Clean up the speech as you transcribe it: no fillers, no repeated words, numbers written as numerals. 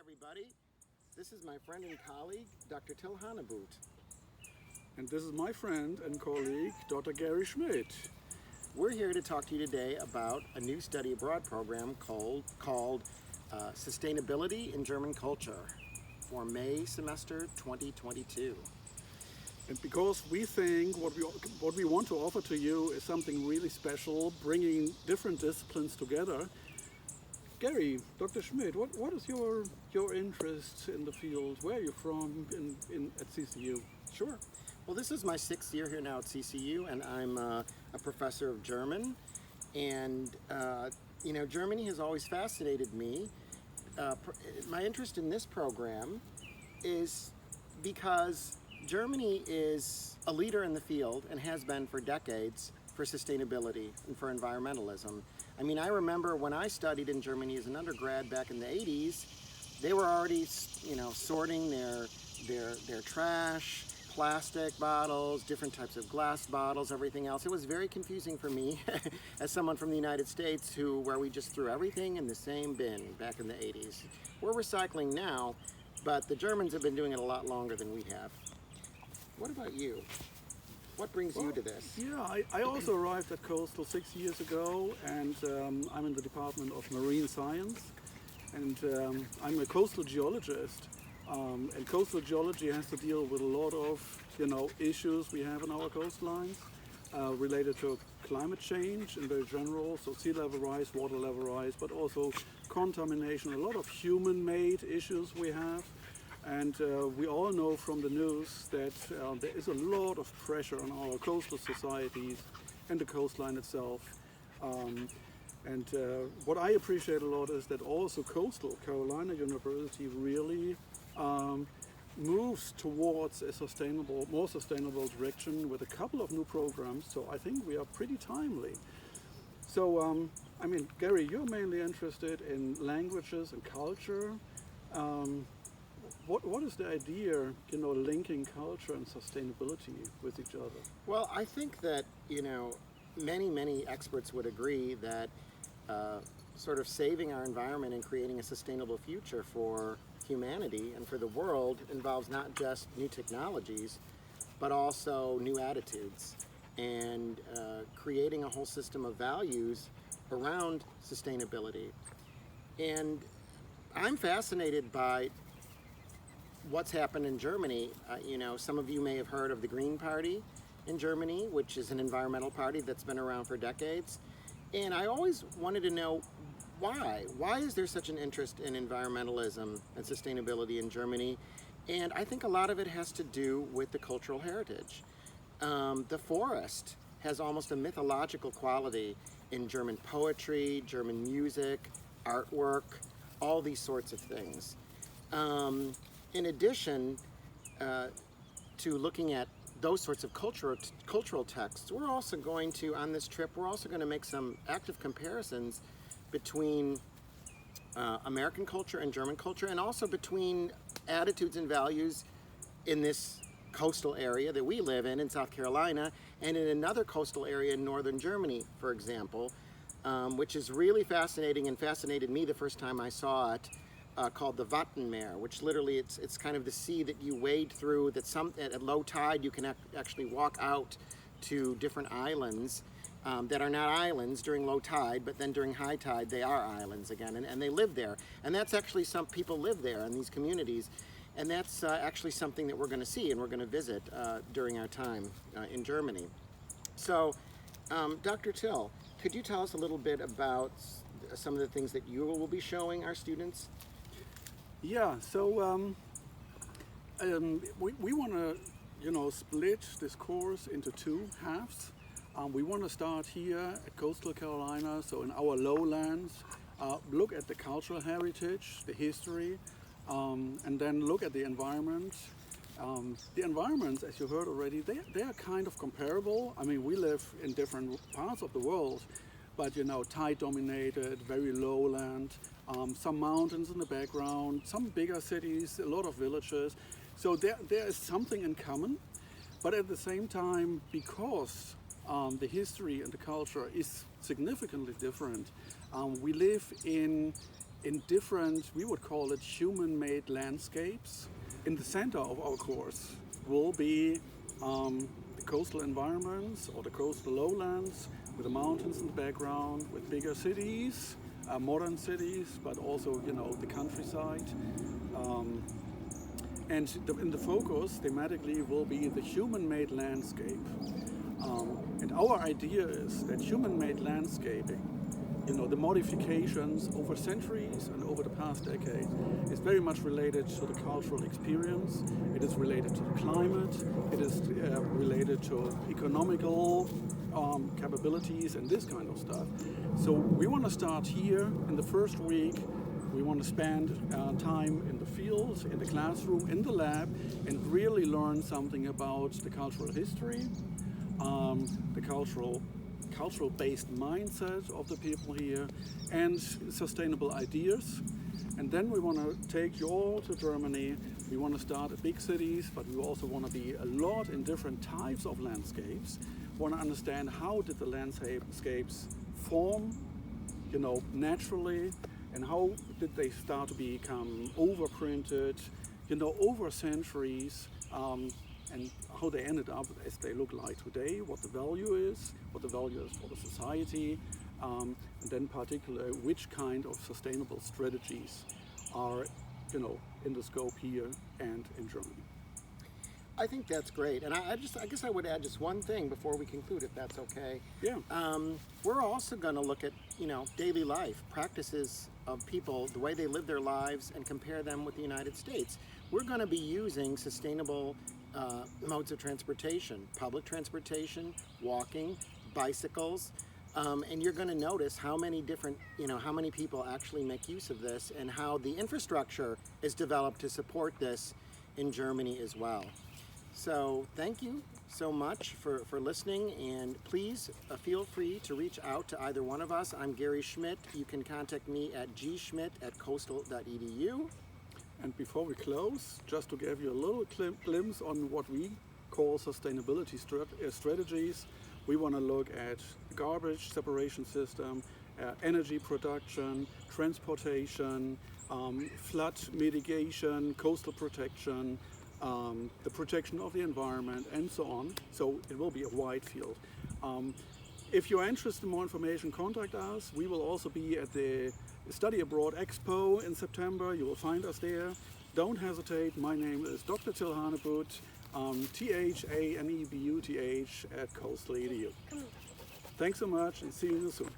everybody. This is my friend and colleague, Dr. Till Hanebuth. And this is my friend and colleague, Dr. Gary Schmidt. We're here to talk to you today about a new study abroad program called Sustainability in German Culture for May semester 2022. And because we think what we want to offer to you is something really special, bringing different disciplines together. Gary, Dr. Schmidt, what is your interest in the field? Where are you from at CCU? Sure. Well, this is my 6th year here now at CCU, and I'm a professor of German. And, Germany has always fascinated me. My interest in this program is because Germany is a leader in the field and has been for decades for sustainability and for environmentalism. I mean, I remember when I studied in Germany as an undergrad back in the 80s, they were already, sorting their trash, plastic bottles, different types of glass bottles, everything else. It was very confusing for me as someone from the United States where we just threw everything in the same bin back in the 80s. We're recycling now, but the Germans have been doing it a lot longer than we have. What about you? What brings you to this? Yeah, I also arrived at Coastal 6 years ago, and I'm in the Department of Marine Science, and I'm a coastal geologist. And coastal geology has to deal with a lot of, issues we have on our coastlines related to climate change in very general, so sea level rise, water level rise, but also contamination, a lot of human-made issues we have. And we all know from the news that there is a lot of pressure on our coastal societies and the coastline itself. What I appreciate a lot is that also Coastal Carolina University really moves towards a more sustainable direction with a couple of new programs. So I think we are pretty timely. So, Gary, you're mainly interested in languages and culture. What is the idea, linking culture and sustainability with each other? Well, I think that, many experts would agree that sort of saving our environment and creating a sustainable future for humanity and for the world involves not just new technologies, but also new attitudes and creating a whole system of values around sustainability. And I'm fascinated by what's happened in Germany. Some of you may have heard of the Green Party in Germany, which is an environmental party that's been around for decades. And I always wanted to know why. Why is there such an interest in environmentalism and sustainability in Germany? And I think a lot of it has to do with the cultural heritage. The forest has almost a mythological quality in German poetry, German music, artwork, all these sorts of things. In addition to looking at those sorts of cultural texts, we're also going to, on this trip, we're also going to make some active comparisons between American culture and German culture, and also between attitudes and values in this coastal area that we live in South Carolina, and in another coastal area in northern Germany, for example, which is really fascinating and fascinated me the first time I saw it. Called the Wattenmeer, which literally it's kind of the sea that you wade through. That at low tide you can actually walk out to different islands that are not islands during low tide, but then during high tide they are islands again, and they live there. And that's actually, some people live there in these communities, and that's actually something that we're going to see and we're going to visit during our time in Germany. So, Dr. Till, could you tell us a little bit about some of the things that you will be showing our students? Yeah, so we want to, split this course into two halves. We want to start here at Coastal Carolina, so in our lowlands, look at the cultural heritage, the history, and then look at the environment. The environments, as you heard already, they are kind of comparable. I mean, we live in different parts of the world, but tide dominated, very lowland, some mountains in the background, some bigger cities, a lot of villages. So there is something in common, but at the same time, because the history and the culture is significantly different, we live in in different, we would call it human-made landscapes. In the center of our course will be the coastal environments or the coastal lowlands with the mountains in the background, with bigger cities, modern cities, but also, you know, the countryside. And in the focus, thematically, will be the human-made landscape. And our idea is that human-made landscaping, you know, the modifications over centuries and over the past decade is very much related to the cultural experience. It is related to the climate. It is related to economical capabilities and this kind of stuff. So we want to start here in the first week. We want to spend time in the field, in the classroom, in the lab, and really learn something about the cultural history, the cultural-based mindset of the people here, and sustainable ideas. And then we want to take you all to Germany. We want to start at big cities, but we also want to be a lot in different types of landscapes. We want to understand how did the landscapes form, you know, naturally, and how did they start to become overprinted, you know, over centuries, and how they ended up as they look like today, what the value is for the society, and then particularly which kind of sustainable strategies are, you know, in the scope here and in Germany. I think that's great, and I guess I would add just one thing before we conclude, if that's okay. Yeah. We're also going to look at, you know, daily life practices of people, the way they live their lives, and compare them with the United States. We're going to be using sustainable modes of transportation, public transportation, walking, bicycles, and you're going to notice how many different, you know, how many people actually make use of this, and how the infrastructure is developed to support this in Germany as well. So thank you so much for listening, and please feel free to reach out to either one of us. I'm Gary Schmidt. You can contact me at gschmidt@coastal.edu. And before we close, just to give you a little glimpse on what we call sustainability strategies, we want to look at garbage separation system, energy production, transportation, flood mitigation, coastal protection, the protection of the environment, and so on. So it will be a wide field. If you're interested in more information, contact us. We will also be at the Study Abroad Expo in September. You will find us there. Don't hesitate. My name is Dr. Till Hanebuth, Thanebuth at coastal.edu. Thanks so much, and see you soon.